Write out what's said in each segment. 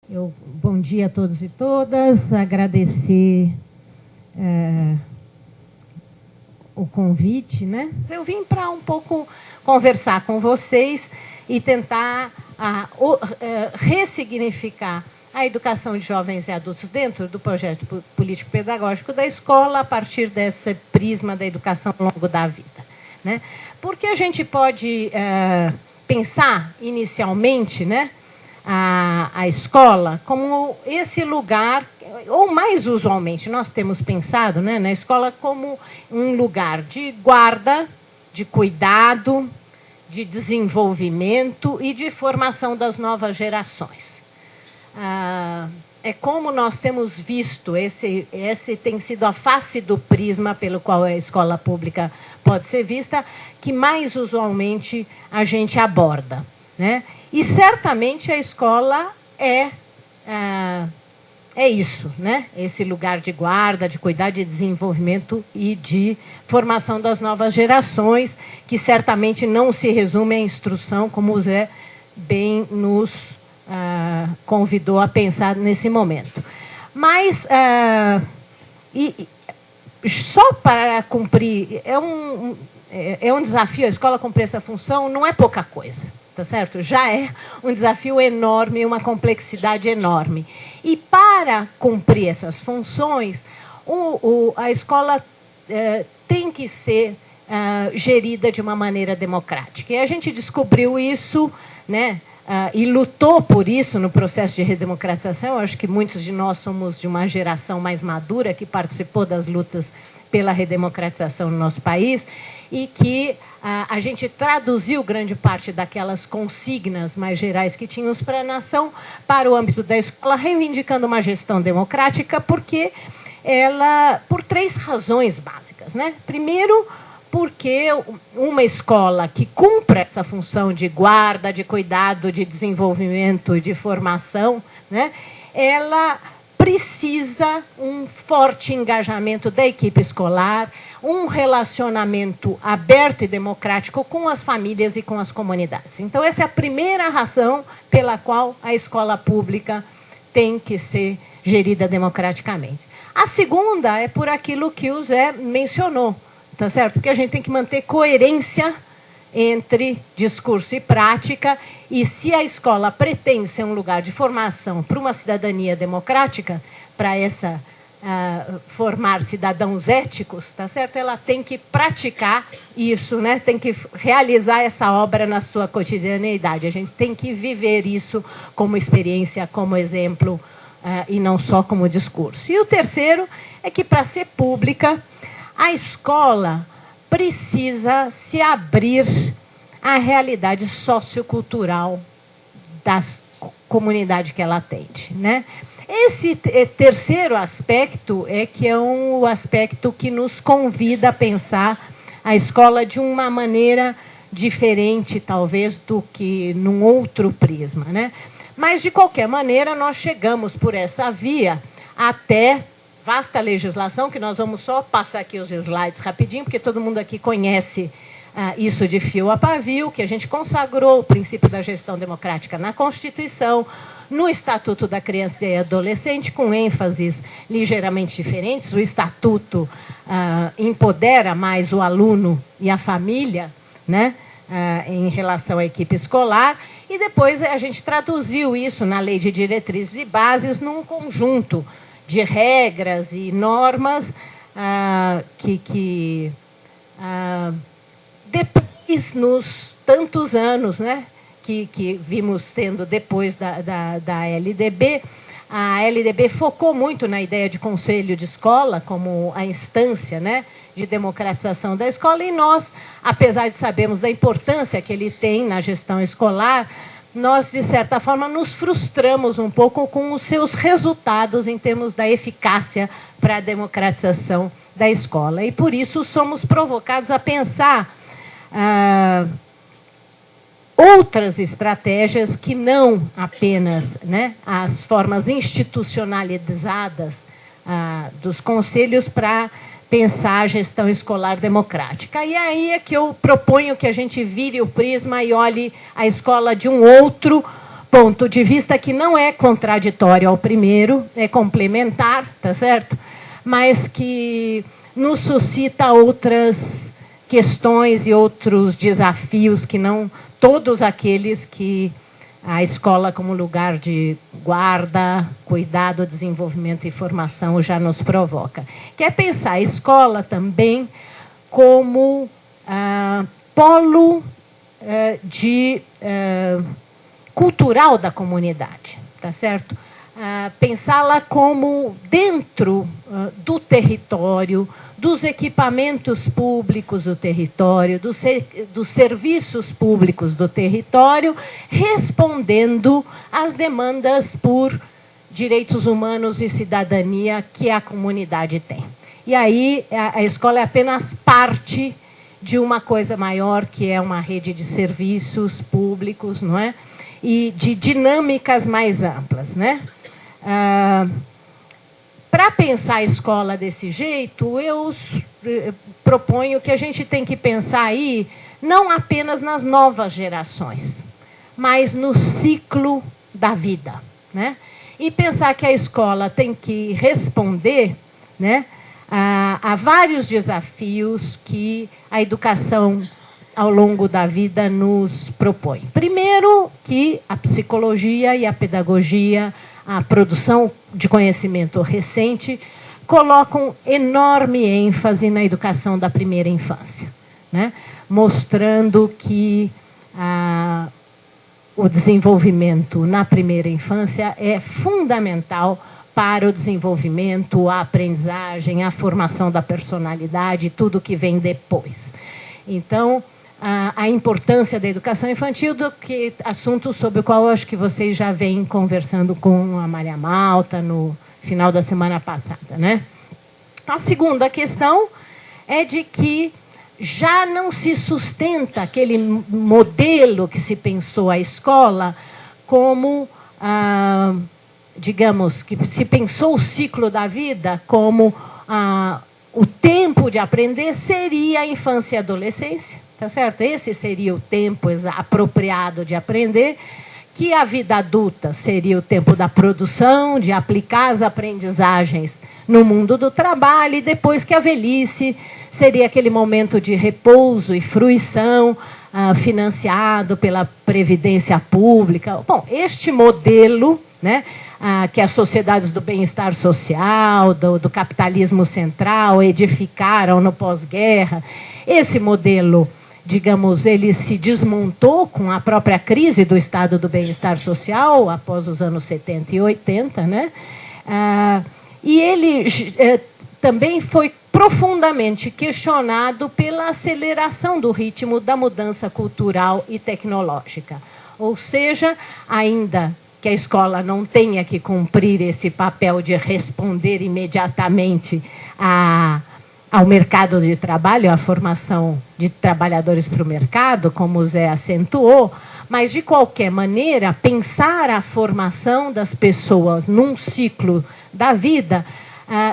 Bom dia a todos e todas, agradecer o convite, né? Eu vim para um pouco conversar com vocês e tentar ressignificar a educação de jovens e adultos dentro do projeto político-pedagógico da escola a partir desse prisma da educação ao longo da vida, né? Porque a gente pode pensar inicialmente, né, a escola como esse lugar, ou mais usualmente nós temos pensado, né, na escola como um lugar de guarda, de cuidado, de desenvolvimento e de formação das novas gerações. É como nós temos visto, esse tem sido a face do prisma pelo qual a escola pública pode ser vista, que mais usualmente a gente aborda, né? E certamente a escola é isso, né? Esse lugar de guarda, de cuidado, de desenvolvimento e de formação das novas gerações, que certamente não se resume à instrução, como o Zé bem nos convidou a pensar nesse momento. Mas, só para cumprir, é um desafio, a escola cumprir essa função não é pouca coisa. Tá certo? Já é um desafio enorme, uma complexidade enorme. E para cumprir essas funções, a escola tem que ser gerida de uma maneira democrática. E a gente descobriu isso, né, e lutou por isso no processo de redemocratização. Eu acho que muitos de nós somos de uma geração mais madura que participou das lutas pela redemocratização no nosso país e que a gente traduziu grande parte daquelas consignas mais gerais que tínhamos para a nação para o âmbito da escola, reivindicando uma gestão democrática, porque por 3 razões básicas, né? Primeiro, porque uma escola que cumpra essa função de guarda, de cuidado, de desenvolvimento, de formação, né, ela precisa um forte engajamento da equipe escolar, um relacionamento aberto e democrático com as famílias e com as comunidades. Então, essa é a primeira razão pela qual a escola pública tem que ser gerida democraticamente. A segunda é por aquilo que o Zé mencionou, tá certo? Porque a gente tem que manter coerência entre discurso e prática, e se a escola pretende ser um lugar de formação para uma cidadania democrática, para formar cidadãos éticos, tá certo? Ela tem que praticar isso, né? Tem que realizar essa obra na sua cotidianeidade. A gente tem que viver isso como experiência, como exemplo, e não só como discurso. E o terceiro é que, para ser pública, a escola precisa se abrir à realidade sociocultural da comunidade que ela atende, né? Esse terceiro aspecto é que é um aspecto que nos convida a pensar a escola de uma maneira diferente, talvez, do que num outro prisma, né? Mas, de qualquer maneira, nós chegamos por essa via até vasta legislação, que nós vamos só passar aqui os slides rapidinho, porque todo mundo aqui conhece isso de fio a pavio, que a gente consagrou o princípio da gestão democrática na Constituição, no Estatuto da Criança e Adolescente, com ênfases ligeiramente diferentes. O Estatuto empodera mais o aluno e a família, né, em relação à equipe escolar, e depois a gente traduziu isso na Lei de Diretrizes e Bases num conjunto de regras e normas que depois, nos tantos anos, né, que vimos tendo depois da LDB, a LDB focou muito na ideia de conselho de escola como a instância, né, de democratização da escola, e nós, apesar de sabermos da importância que ele tem na gestão escolar, nós, de certa forma, nos frustramos um pouco com os seus resultados em termos da eficácia para a democratização da escola. E, por isso, somos provocados a pensar outras estratégias que não apenas, né, as formas institucionalizadas dos conselhos para pensar a gestão escolar democrática. E aí é que eu proponho que a gente vire o prisma e olhe a escola de um outro ponto de vista que não é contraditório ao primeiro, é complementar, tá certo? Mas que nos suscita outras questões e outros desafios que não todos aqueles que a escola como lugar de guarda, cuidado, desenvolvimento e formação já nos provoca. Que é pensar a escola também como polo cultural da comunidade, tá certo? Pensá-la como dentro do território, dos equipamentos públicos do território, dos serviços públicos do território, respondendo às demandas por direitos humanos e cidadania que a comunidade tem. E aí a escola é apenas parte de uma coisa maior, que é uma rede de serviços públicos, não é? E de dinâmicas mais amplas, né? Para pensar a escola desse jeito, eu proponho que a gente tem que pensar aí não apenas nas novas gerações, mas no ciclo da vida, né? E pensar que a escola tem que responder, né, a vários desafios que a educação ao longo da vida nos propõe. Primeiro, que a psicologia e a pedagogia, a produção de conhecimento recente, colocam enorme ênfase na educação da primeira infância, né? Mostrando que o desenvolvimento na primeira infância é fundamental para o desenvolvimento, a aprendizagem, a formação da personalidade, tudo que vem depois. Então, a importância da educação infantil, assunto sobre o qual eu acho que vocês já vêm conversando com a Maria Malta no final da semana passada, né? A segunda questão é de que já não se sustenta aquele modelo que se pensou a escola como, digamos, que se pensou o ciclo da vida como o tempo de aprender seria a infância e a adolescência. Tá certo? Esse seria o tempo apropriado de aprender, que a vida adulta seria o tempo da produção, de aplicar as aprendizagens no mundo do trabalho, e depois que a velhice seria aquele momento de repouso e fruição, financiado pela previdência pública. Bom, este modelo, né, que as sociedades do bem-estar social, do capitalismo central edificaram no pós-guerra, esse modelo, digamos, ele se desmontou com a própria crise do estado do bem-estar social, após os anos 70 e 80, né? E ele também foi profundamente questionado pela aceleração do ritmo da mudança cultural e tecnológica. Ou seja, ainda que a escola não tenha que cumprir esse papel de responder imediatamente ao mercado de trabalho, à formação de trabalhadores para o mercado, como o Zé acentuou, mas, de qualquer maneira, pensar a formação das pessoas num ciclo da vida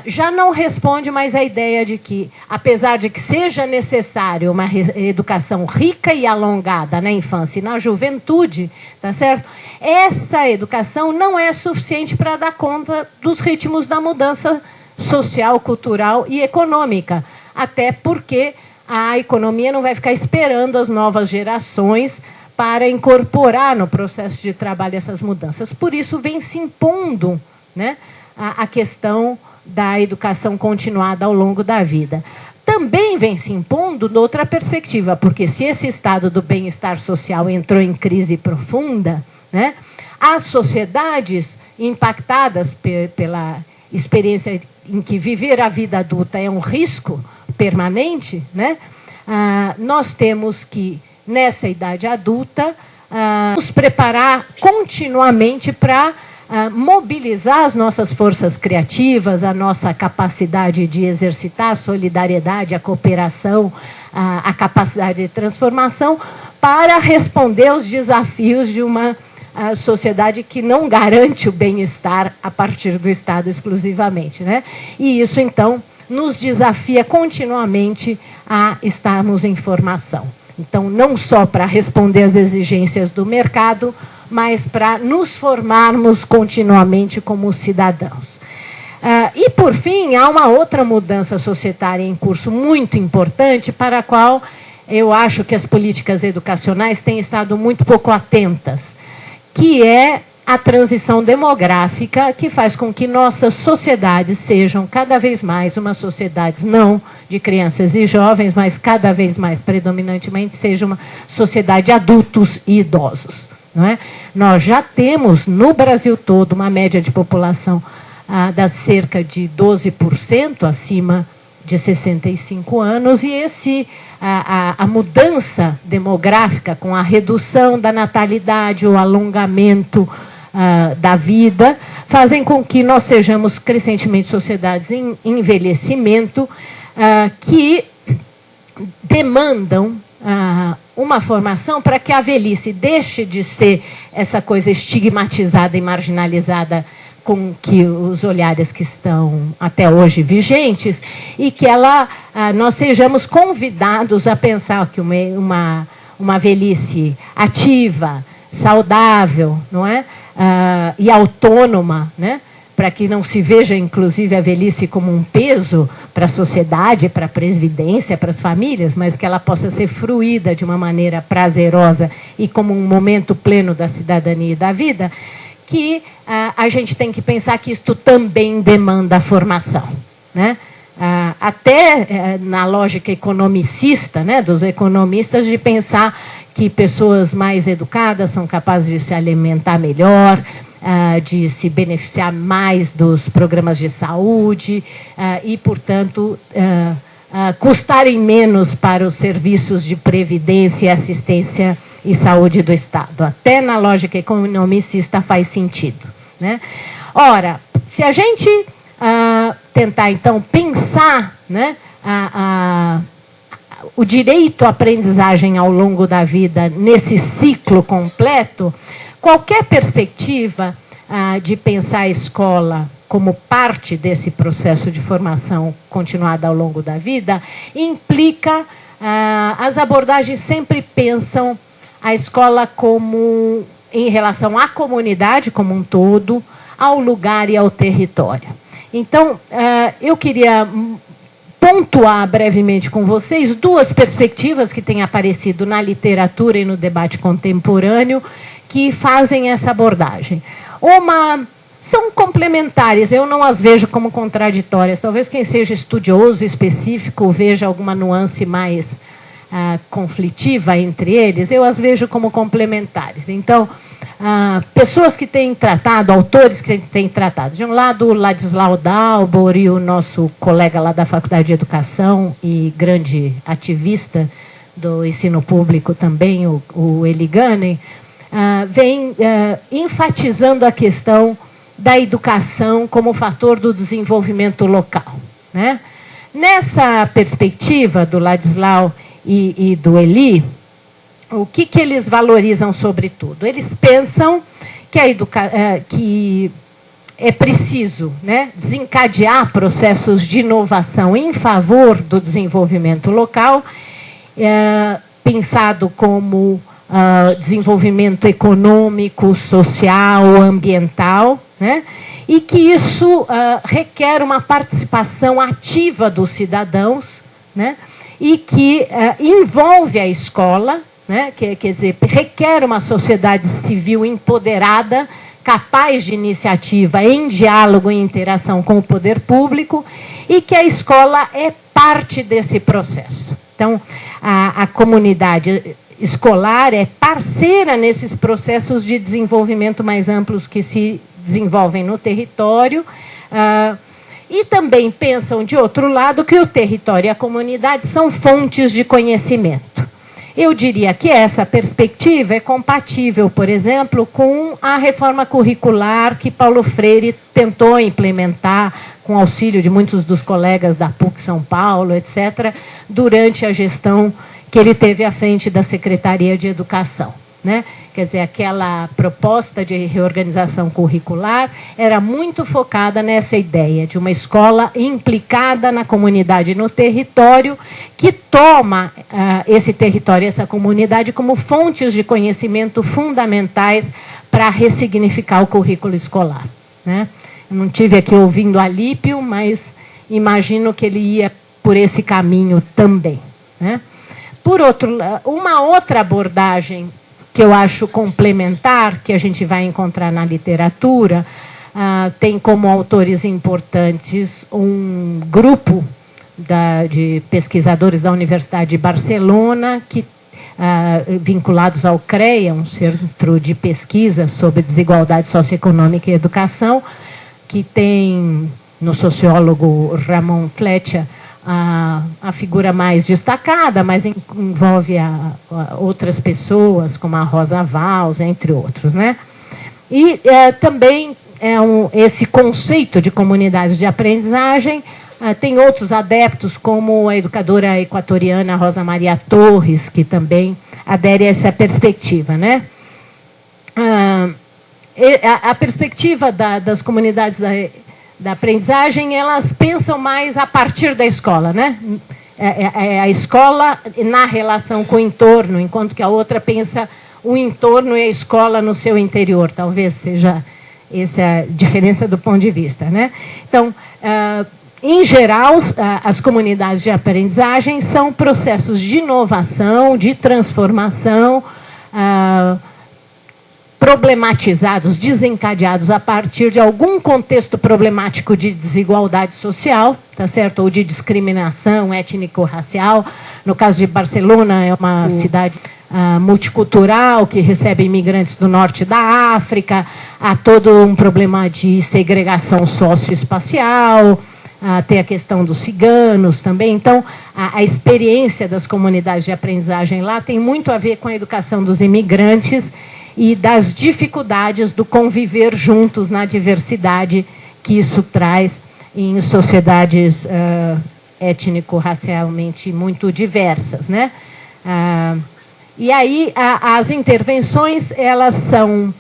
já não responde mais à ideia de que, apesar de que seja necessário uma educação rica e alongada na infância e na juventude, tá certo? Essa educação não é suficiente para dar conta dos ritmos da mudança social, cultural e econômica, até porque a economia não vai ficar esperando as novas gerações para incorporar no processo de trabalho essas mudanças. Por isso vem se impondo, né, a questão da educação continuada ao longo da vida. Também vem se impondo noutra perspectiva, porque se esse estado do bem-estar social entrou em crise profunda, né, as sociedades impactadas pela experiência em que viver a vida adulta é um risco permanente, né? Nós temos que, nessa idade adulta, nos preparar continuamente para mobilizar as nossas forças criativas, a nossa capacidade de exercitar a solidariedade, a cooperação, a capacidade de transformação, para responder aos desafios de uma sociedade que não garante o bem-estar a partir do Estado exclusivamente, né? E isso, então, nos desafia continuamente a estarmos em formação. Então, não só para responder às exigências do mercado, mas para nos formarmos continuamente como cidadãos. E, por fim, há uma outra mudança societária em curso muito importante, para a qual eu acho que as políticas educacionais têm estado muito pouco atentas, que é a transição demográfica, que faz com que nossas sociedades sejam cada vez mais uma sociedade não de crianças e jovens, mas cada vez mais predominantemente seja uma sociedade de adultos e idosos. Não é? Nós já temos no Brasil todo uma média de população da cerca de 12% acima de 65 anos, e a mudança demográfica com a redução da natalidade, o alongamento da vida, fazem com que nós sejamos crescentemente sociedades em envelhecimento que demandam uma formação para que a velhice deixe de ser essa coisa estigmatizada e marginalizada com que os olhares que estão até hoje vigentes, e que nós sejamos convidados a pensar que uma velhice ativa, saudável, não é? E autônoma, né? Para que não se veja, inclusive, a velhice como um peso para a sociedade, para a previdência, para as famílias, mas que ela possa ser fruída de uma maneira prazerosa e como um momento pleno da cidadania e da vida, que a gente tem que pensar que isto também demanda formação, né? Até na lógica economicista, né, dos economistas, de pensar que pessoas mais educadas são capazes de se alimentar melhor, de se beneficiar mais dos programas de saúde e, portanto, custarem menos para os serviços de previdência e assistência e saúde do Estado. Até na lógica economicista faz sentido, né? Ora, se a gente tentar, então, pensar, né, o direito à aprendizagem ao longo da vida nesse ciclo completo, qualquer perspectiva de pensar a escola como parte desse processo de formação continuada ao longo da vida, implica, as abordagens sempre pensam a escola como em relação à comunidade como um todo, ao lugar e ao território. Então, eu queria pontuar brevemente com vocês duas perspectivas que têm aparecido na literatura e no debate contemporâneo que fazem essa abordagem. São complementares, eu não as vejo como contraditórias. Talvez quem seja estudioso específico veja alguma nuance mais conflitiva entre eles, eu as vejo como complementares. Então, pessoas que têm tratado, autores que têm tratado, de um lado o Ladislau Dalbor e o nosso colega lá da Faculdade de Educação e grande ativista do ensino público também, o Eli Gunning, vem enfatizando a questão da educação como fator do desenvolvimento local, né? Nessa perspectiva do Ladislau e do Eli, o que eles valorizam sobretudo? Eles pensam que é preciso, né, desencadear processos de inovação em favor do desenvolvimento local, pensado como desenvolvimento econômico, social, ambiental, né? E que isso requer uma participação ativa dos cidadãos, né? E que envolve a escola, né? Quer dizer, requer uma sociedade civil empoderada, capaz de iniciativa em diálogo e interação com o poder público, e que a escola é parte desse processo. Então, a comunidade escolar é parceira nesses processos de desenvolvimento mais amplos que se desenvolvem no território, e também pensam, de outro lado, que o território e a comunidade são fontes de conhecimento. Eu diria que essa perspectiva é compatível, por exemplo, com a reforma curricular que Paulo Freire tentou implementar, com auxílio de muitos dos colegas da PUC São Paulo, etc., durante a gestão que ele teve à frente da Secretaria de Educação, né? Quer dizer, aquela proposta de reorganização curricular era muito focada nessa ideia de uma escola implicada na comunidade e no território, que toma esse território e essa comunidade como fontes de conhecimento fundamentais para ressignificar o currículo escolar, né? Eu não tive aqui ouvindo Alípio, mas imagino que ele ia por esse caminho também, né? Por outro lado, uma outra abordagem que eu acho complementar, que a gente vai encontrar na literatura, tem como autores importantes um grupo de pesquisadores da Universidade de Barcelona, vinculados ao CREA, um centro de pesquisa sobre desigualdade socioeconômica e educação, que tem no sociólogo Ramon Fletcher a figura mais destacada, mas envolve outras pessoas, como a Rosa Valls, entre outros, né? E também esse conceito de comunidades de aprendizagem tem outros adeptos, como a educadora equatoriana Rosa Maria Torres, que também adere a essa perspectiva, né? A perspectiva das comunidades da aprendizagem, elas pensam mais a partir da escola, né? A escola na relação com o entorno, enquanto que a outra pensa o entorno e a escola no seu interior. Talvez seja essa a diferença do ponto de vista, né? Então, em geral, as comunidades de aprendizagem são processos de inovação, de transformação, problematizados, desencadeados a partir de algum contexto problemático de desigualdade social, tá certo? Ou de discriminação étnico-racial. No caso de Barcelona, é uma cidade multicultural que recebe imigrantes do norte da África, há todo um problema de segregação socioespacial, tem a questão dos ciganos também. Então, a experiência das comunidades de aprendizagem lá tem muito a ver com a educação dos imigrantes e das dificuldades do conviver juntos na diversidade que isso traz em sociedades étnico-racialmente muito diversas, né? E aí as intervenções, elas são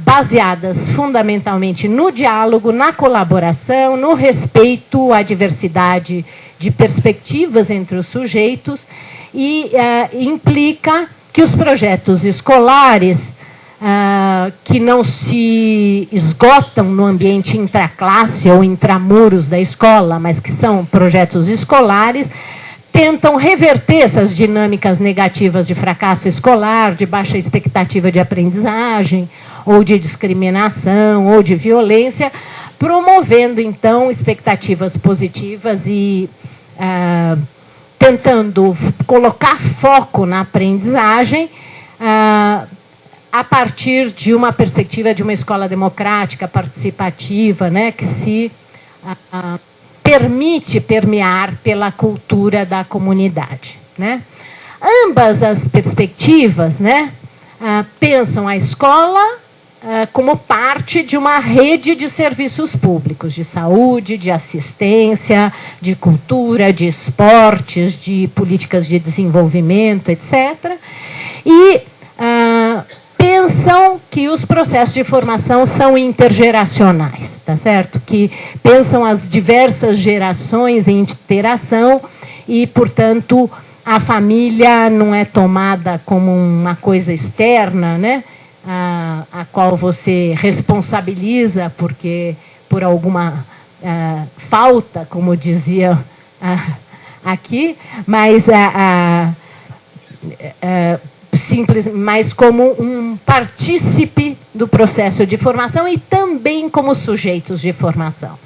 baseadas fundamentalmente no diálogo, na colaboração, no respeito à diversidade de perspectivas entre os sujeitos e implica que os projetos escolares que não se esgotam no ambiente intraclasse ou intramuros da escola, mas que são projetos escolares, tentam reverter essas dinâmicas negativas de fracasso escolar, de baixa expectativa de aprendizagem, ou de discriminação, ou de violência, promovendo, então, expectativas positivas e tentando colocar foco na aprendizagem a partir de uma perspectiva de uma escola democrática, participativa, né, que se permite permear pela cultura da comunidade, né? Ambas as perspectivas, né, pensam a escola como parte de uma rede de serviços públicos, de saúde, de assistência, de cultura, de esportes, de políticas de desenvolvimento, etc. E pensam que os processos de formação são intergeracionais, tá certo? Que pensam as diversas gerações em interação e, portanto, a família não é tomada como uma coisa externa, né? A qual você responsabiliza por alguma falta, como dizia aqui, mas simples, mas como um partícipe do processo de formação e também como sujeitos de formação.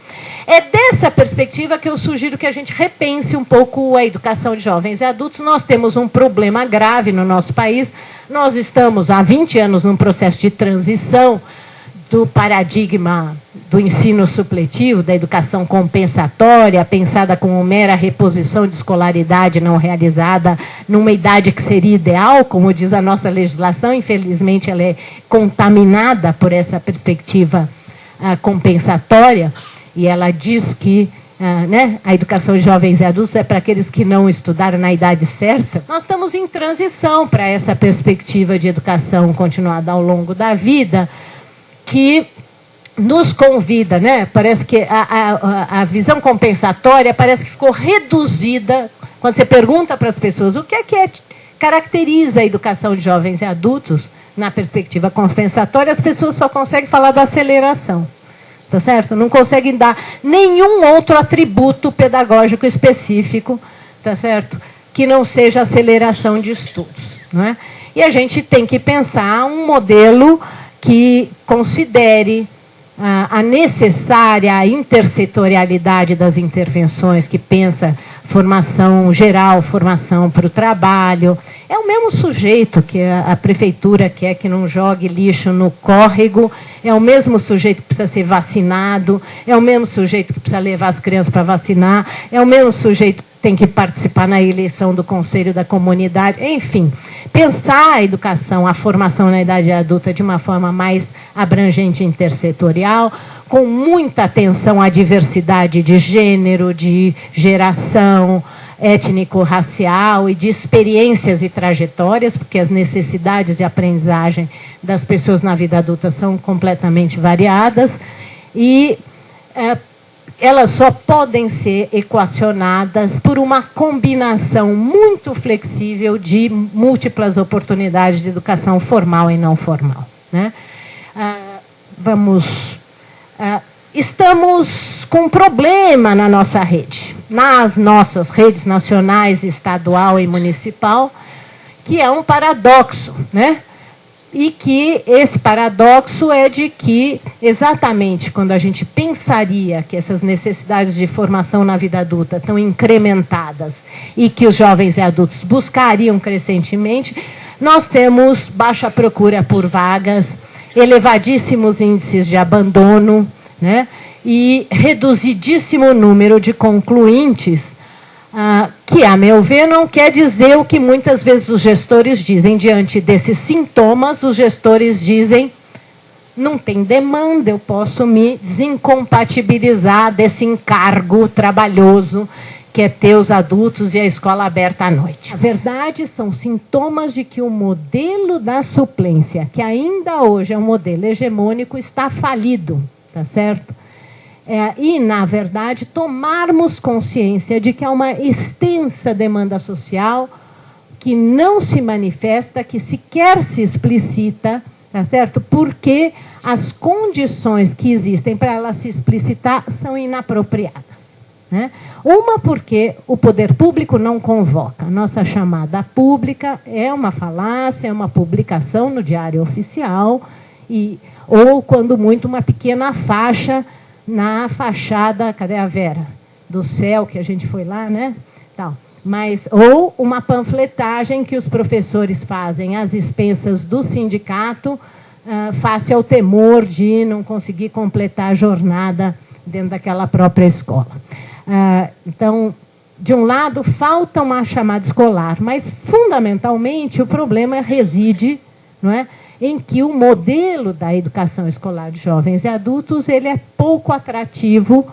É dessa perspectiva que eu sugiro que a gente repense um pouco a educação de jovens e adultos. Nós temos um problema grave no nosso país. Nós estamos há 20 anos num processo de transição do paradigma do ensino supletivo, da educação compensatória, pensada como mera reposição de escolaridade não realizada numa idade que seria ideal, como diz a nossa legislação. Infelizmente, ela é contaminada por essa perspectiva compensatória, e ela diz que né, a educação de jovens e adultos é para aqueles que não estudaram na idade certa. Nós estamos em transição para essa perspectiva de educação continuada ao longo da vida, que nos convida, né? Parece que a visão compensatória parece que ficou reduzida. Quando você pergunta para as pessoas o que caracteriza a educação de jovens e adultos, na perspectiva compensatória, as pessoas só conseguem falar da aceleração. Tá certo? Não conseguem dar nenhum outro atributo pedagógico específico, tá certo? Que não seja aceleração de estudos, não é? E a gente tem que pensar um modelo que considere a necessária intersetorialidade das intervenções, que pensa formação geral, formação para o trabalho. É o mesmo sujeito que a prefeitura quer que não jogue lixo no córrego, é o mesmo sujeito que precisa ser vacinado, é o mesmo sujeito que precisa levar as crianças para vacinar, é o mesmo sujeito que tem que participar na eleição do conselho da comunidade, enfim. Pensar a educação, a formação na idade adulta de uma forma mais abrangente e intersetorial, com muita atenção à diversidade de gênero, de geração, étnico-racial e de experiências e trajetórias, porque as necessidades de aprendizagem das pessoas na vida adulta são completamente variadas, e elas só podem ser equacionadas por uma combinação muito flexível de múltiplas oportunidades de educação formal e não formal, né? Estamos com um problema na nossa rede, nas nossas redes nacionais, estadual e municipal, que é um paradoxo, né? E que esse paradoxo é de que, exatamente quando a gente pensaria que essas necessidades de formação na vida adulta estão incrementadas e que os jovens e adultos buscariam crescentemente, nós temos baixa procura por vagas, elevadíssimos índices de abandono, né? E reduzidíssimo número de concluintes, que, a meu ver, não quer dizer o que muitas vezes os gestores dizem. Diante desses sintomas, os gestores dizem: não tem demanda, eu posso me desincompatibilizar desse encargo trabalhoso que é ter os adultos e a escola aberta à noite. A verdade, são sintomas de que o modelo da suplência, que ainda hoje é um modelo hegemônico, está falido, tá certo? E, na verdade, tomarmos consciência de que há uma extensa demanda social que não se manifesta, que sequer se explicita, tá certo? Porque as condições que existem para ela se explicitar são inapropriadas, né? Uma, porque o poder público não convoca. Nossa chamada pública é uma falácia, é uma publicação no Diário Oficial, ou, quando muito, uma pequena faixa na fachada, cadê a Vera? Do céu, que a gente foi lá, né? Tal. Ou uma panfletagem que os professores fazem às expensas do sindicato, face ao temor de não conseguir completar a jornada dentro daquela própria escola. Então, de um lado, falta uma chamada escolar, mas, fundamentalmente, o problema reside, não é, em que o modelo da educação escolar de jovens e adultos ele é pouco atrativo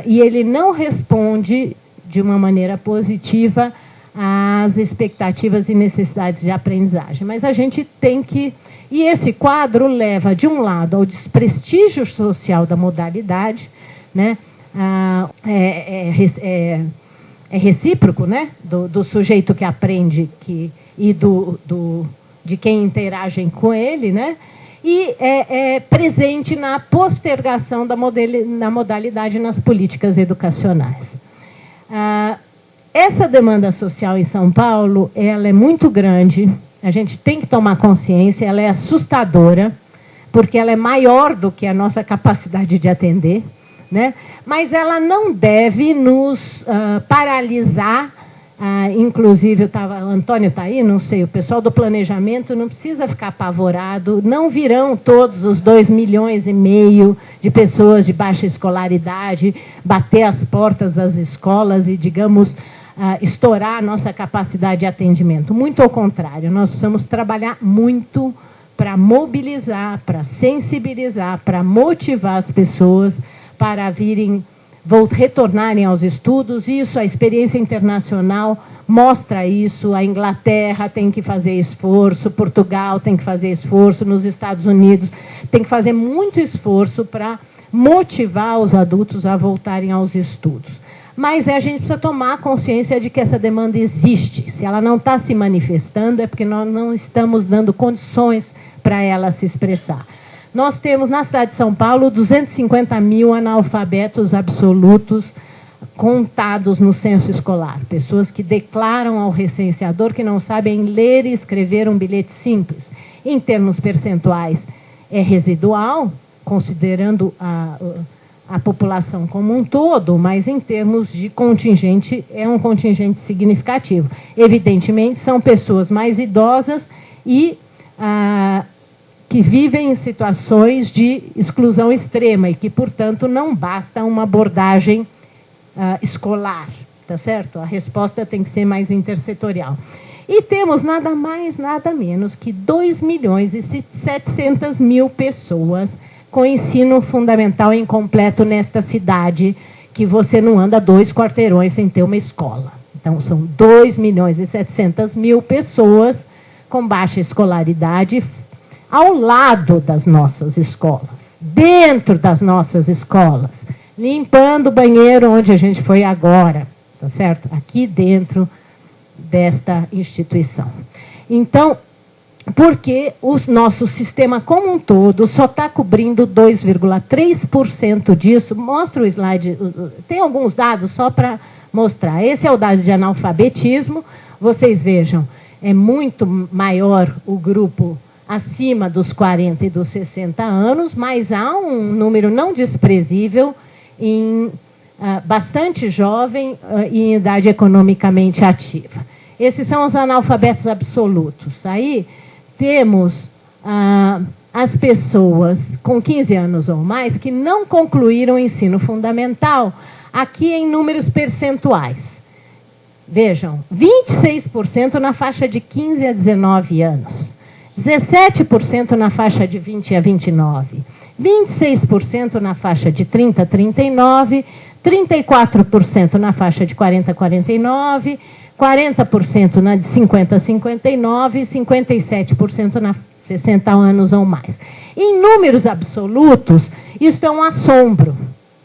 e ele não responde de uma maneira positiva às expectativas e necessidades de aprendizagem. Mas a gente tem que... E esse quadro leva, de um lado, ao desprestígio social da modalidade, né? É recíproco, né? Do sujeito que aprende e de quem interagem com ele, né? E é presente na postergação da modalidade nas políticas educacionais. Essa demanda social em São Paulo, ela é muito grande, a gente tem que tomar consciência, ela é assustadora, porque ela é maior do que a nossa capacidade de atender, né? Mas ela não deve nos paralisar. Inclusive, o Antônio está aí, não sei, o pessoal do planejamento não precisa ficar apavorado, não virão todos os 2,5 milhões de pessoas de baixa escolaridade bater as portas das escolas e, digamos, estourar a nossa capacidade de atendimento. Muito ao contrário, nós precisamos trabalhar muito para mobilizar, para sensibilizar, para motivar as pessoas para retornarem aos estudos. Isso, a experiência internacional mostra isso. A Inglaterra tem que fazer esforço, Portugal tem que fazer esforço, nos Estados Unidos tem que fazer muito esforço para motivar os adultos a voltarem aos estudos. Mas a gente precisa tomar consciência de que essa demanda existe. Se ela não está se manifestando, é porque nós não estamos dando condições para ela se expressar. Nós temos, na cidade de São Paulo, 250 mil analfabetos absolutos contados no censo escolar. Pessoas que declaram ao recenseador que não sabem ler e escrever um bilhete simples. Em termos percentuais, é residual, considerando a população como um todo, mas em termos de contingente, é um contingente significativo. Evidentemente, são pessoas mais idosas e que vivem em situações de exclusão extrema e que, portanto, não basta uma abordagem escolar, tá certo? A resposta tem que ser mais intersetorial. E temos nada mais, nada menos que 2.700.000 pessoas com ensino fundamental incompleto nesta cidade, que você não anda 2 quarteirões sem ter uma escola. Então, são 2.700.000 pessoas com baixa escolaridade ao lado das nossas escolas, dentro das nossas escolas, limpando o banheiro onde a gente foi agora, tá certo? Aqui dentro desta instituição. Então, porque o nosso sistema como um todo só está cobrindo 2,3% disso. Mostra o slide, tem alguns dados só para mostrar. Esse é o dado de analfabetismo. Vocês vejam, é muito maior o grupo acima dos 40 e dos 60 anos, mas há um número não desprezível bastante jovem e em idade economicamente ativa. Esses são os analfabetos absolutos. Aí temos as pessoas com 15 anos ou mais que não concluíram o ensino fundamental, aqui em números percentuais. Vejam, 26% na faixa de 15 a 19 anos, 17% na faixa de 20 a 29, 26% na faixa de 30 a 39, 34% na faixa de 40 a 49, 40% na de 50 a 59 e 57% na 60 anos ou mais. Em números absolutos, isso é um assombro,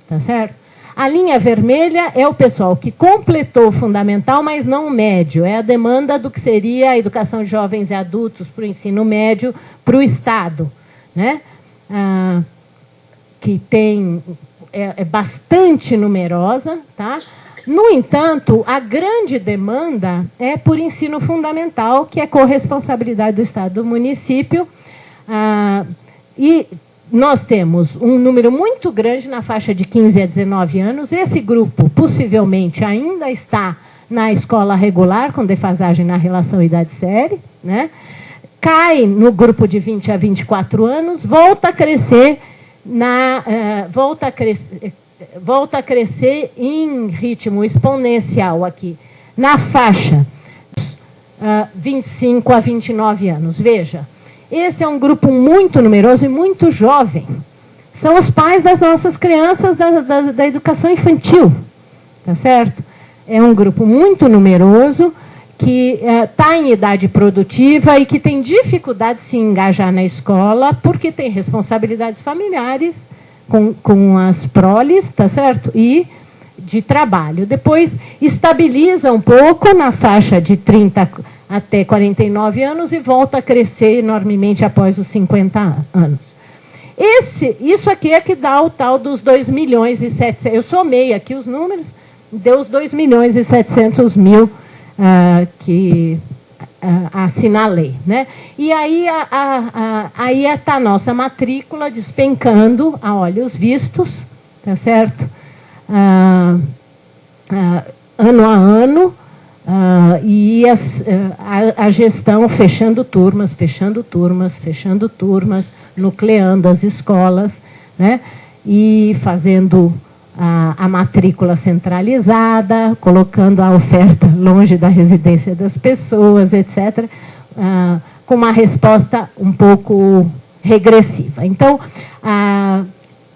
tá certo? A linha vermelha é o pessoal que completou o fundamental, mas não o médio. É a demanda do que seria a educação de jovens e adultos para o ensino médio, para o Estado, né? Que é bastante numerosa, tá? No entanto, a grande demanda é por ensino fundamental, que é corresponsabilidade do Estado do município, e nós temos um número muito grande na faixa de 15 a 19 anos. Esse grupo, possivelmente, ainda está na escola regular, com defasagem na relação idade-série, né? Cai no grupo de 20 a 24 anos, volta a crescer, volta a crescer em ritmo exponencial aqui, na faixa 25 a 29 anos. Veja, esse é um grupo muito numeroso e muito jovem. São os pais das nossas crianças da educação infantil, tá certo? É um grupo muito numeroso que está em idade produtiva e que tem dificuldade de se engajar na escola porque tem responsabilidades familiares com as proles, tá certo? E de trabalho. Depois estabiliza um pouco na faixa de 30 até 49 anos e volta a crescer enormemente após os 50 anos. Isso aqui é que dá o tal dos 2.700.000. Eu somei aqui os números, deu os 2.700.000 que assinalei, né? E aí está a nossa matrícula despencando a olhos vistos, tá certo? Ano a ano, e a gestão fechando turmas, nucleando as escolas, né? E fazendo a matrícula centralizada, colocando a oferta longe da residência das pessoas, etc., com uma resposta um pouco regressiva. Então,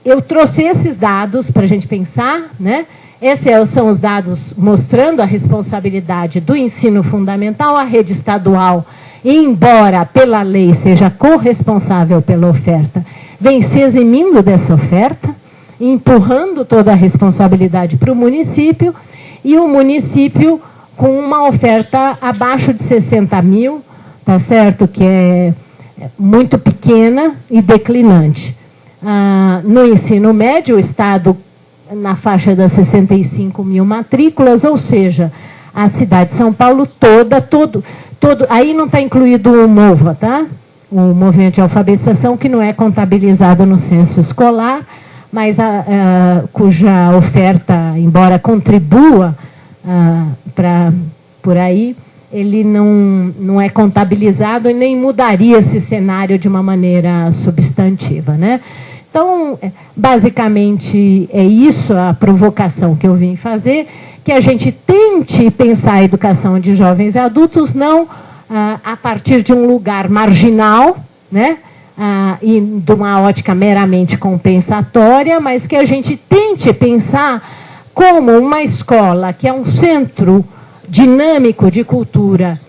eu trouxe esses dados para a gente pensar, né? Esses são os dados mostrando a responsabilidade do ensino fundamental. A rede estadual, embora pela lei seja corresponsável pela oferta, vem se eximindo dessa oferta. empurrando toda a responsabilidade para o município, e o município com uma oferta abaixo de 60 mil, tá certo? Que é muito pequena e declinante. No ensino médio, o Estado na faixa das 65 mil matrículas, ou seja, a cidade de São Paulo toda, aí não está incluído o MOVA, tá? O Movimento de Alfabetização, que não é contabilizado no censo escolar, mas cuja oferta, embora contribua por aí, ele não é contabilizado e nem mudaria esse cenário de uma maneira substantiva, né? Então, basicamente, é isso a provocação que eu vim fazer, que a gente tente pensar a educação de jovens e adultos não a partir de um lugar marginal, né? E de uma ótica meramente compensatória, mas que a gente tente pensar como uma escola que é um centro dinâmico de cultura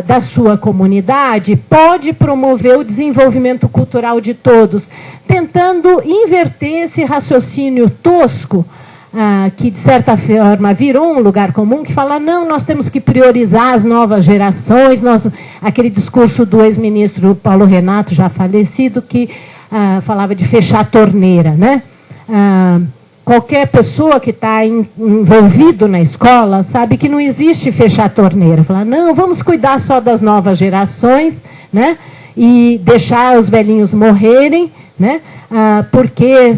da sua comunidade pode promover o desenvolvimento cultural de todos, tentando inverter esse raciocínio tosco que, de certa forma, virou um lugar comum, que fala, não, nós temos que priorizar as novas gerações, aquele discurso do ex-ministro Paulo Renato, já falecido, que falava de fechar a torneira, né? Qualquer pessoa que está envolvido na escola sabe que não existe fechar a torneira. Falar, não, vamos cuidar só das novas gerações, né? E deixar os velhinhos morrerem, né? Porque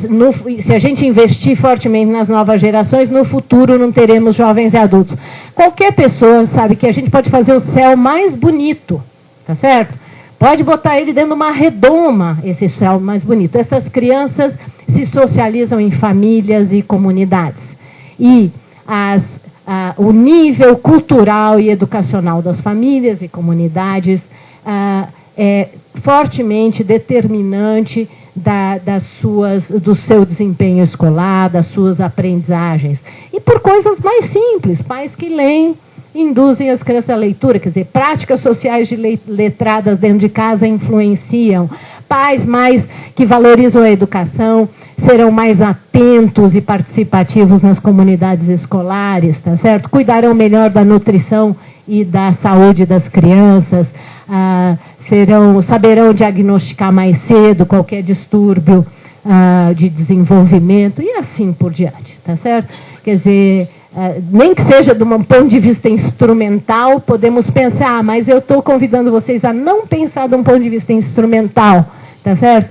se a gente investir fortemente nas novas gerações, no futuro não teremos jovens e adultos. Qualquer pessoa sabe que a gente pode fazer o céu mais bonito, tá certo? Pode botar ele dentro de uma redoma, esse céu mais bonito. Essas crianças se socializam em famílias e comunidades. E o nível cultural e educacional das famílias e comunidades é fortemente determinante do seu desempenho escolar, das suas aprendizagens. E por coisas mais simples, pais que leem, induzem as crianças à leitura, quer dizer, práticas sociais de letradas dentro de casa influenciam. Pais que valorizam a educação serão mais atentos e participativos nas comunidades escolares, tá certo? Cuidarão melhor da nutrição e da saúde das crianças, saberão diagnosticar mais cedo qualquer distúrbio de desenvolvimento e assim por diante, tá certo? Quer dizer, nem que seja de um ponto de vista instrumental, podemos pensar, mas eu estou convidando vocês a não pensar de um ponto de vista instrumental, tá certo?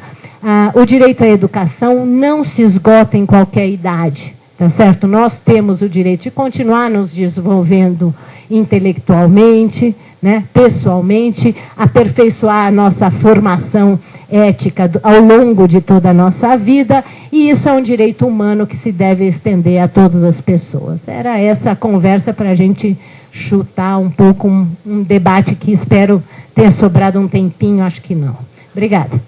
O direito à educação não se esgota em qualquer idade, tá certo? Nós temos o direito de continuar nos desenvolvendo intelectualmente, né, pessoalmente, aperfeiçoar a nossa formação ética ao longo de toda a nossa vida, e isso é um direito humano que se deve estender a todas as pessoas. Era essa a conversa para a gente chutar um pouco um debate que espero ter sobrado um tempinho, acho que não. Obrigada.